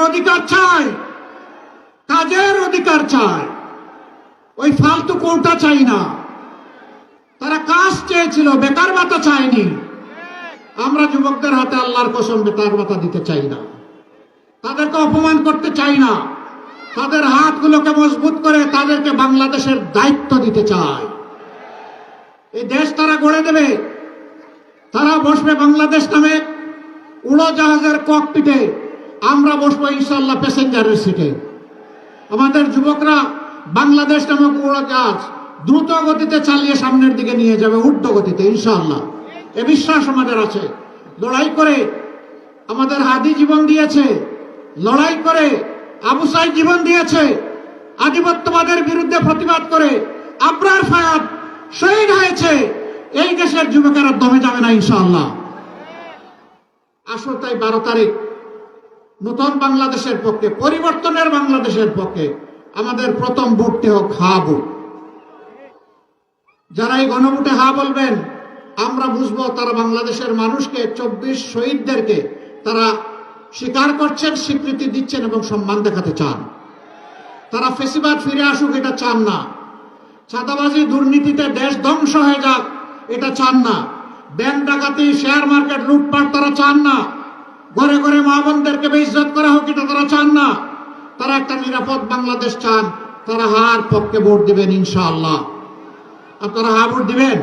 অধিকার চায়, কাজের অধিকার চায়, ওই ফালতু কোটা চাই না। তারা কাজ চেয়েছিল, বেকার ভাতা চায়নি। আমরা যুবকদের হাতে আল্লাহর কসম বেকার ভাতা দিতে চাই না, তাদেরকে অপমান করতে চাই না। তাদের হাতগুলোকে মজবুত করে তাদেরকে বাংলাদেশের দায়িত্ব দিতে চাই। এই দেশ তারা গড়ে দেবে। তারা বসবে বাংলাদেশ নামে উড়োজাহাজের ককপিটে, আমরা বসবো ইনশাআল্লাহ প্যাসেঞ্জারের সিটে। আমাদের যুবকরা বাংলাদেশ নামক উড়োজাহাজ দ্রুত গতিতে চালিয়ে সামনের দিকে নিয়ে যাবে, ঊর্ধ্ব গতিতে ইনশাআল্লাহ। এ বিশ্বাস আমাদের আছে। লড়াই করে আমাদের হাদি জীবন দিয়েছে, লড়াই করে আবু সাইদ জীবন দিয়েছে, আধিপত্যবাদের বিরুদ্ধে প্রতিবাদ করে আবরার ফায়াদ শহীদ হয়েছে। এই দেশের যুবকেরা দমে যাবে না ইনশাআল্লাহ। আসো তাই 12 তারিখ নতুন বাংলাদেশের পক্ষে, পরিবর্তনের বাংলাদেশের পক্ষে আমাদের প্রথম ভোটটি হোক হা ভোট। যারা এই গণভোটে হা বলবেন, আমরা বুঝবো তারা বাংলাদেশের মানুষকে, 24 শহীদদেরকে তারা স্বীকার করছেন, স্বীকৃতি দিচ্ছেন এবং সম্মান দেখাতে চান। তারা ফেসিবাদ ফিরে আসুক এটা চান না। চাঁদাবাজি দুর্নীতিতে দেশ ধ্বংস হয়ে যাক এটা চান না। ব্যাংক ডাকাতি, শেয়ার মার্কেট লুটপাট তারা চান না। ঘরে ঘরে মা বোনদেরকে বেইজ্জত করা হোক এটা তারা চান না। তারা একটা নিরাপদ বাংলাদেশ চান। তারা হার পক্ষে ভোট দিবেন ইনশাআল্লাহ। আপনারা হা ভোট দিবেন?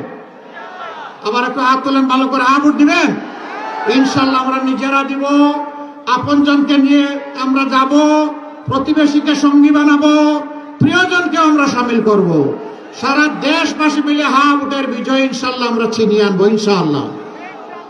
আবার একটু হাত তোলেন ভালো করে, হা ভোট দিবেন ইনশাআল্লাহ। আমরা নিজেরা দিব, আপনজনকে নিয়ে আমরা যাব, প্রতিবেশীকে সঙ্গী বানাবো, প্রিয়জনকে আমরা সামিল করব। সারা দেশবাসী মিলে হা ভোটের বিজয় ইনশাআল্লাহ আমরা ছিনিয়ে আনবো ইনশাআল্লাহ।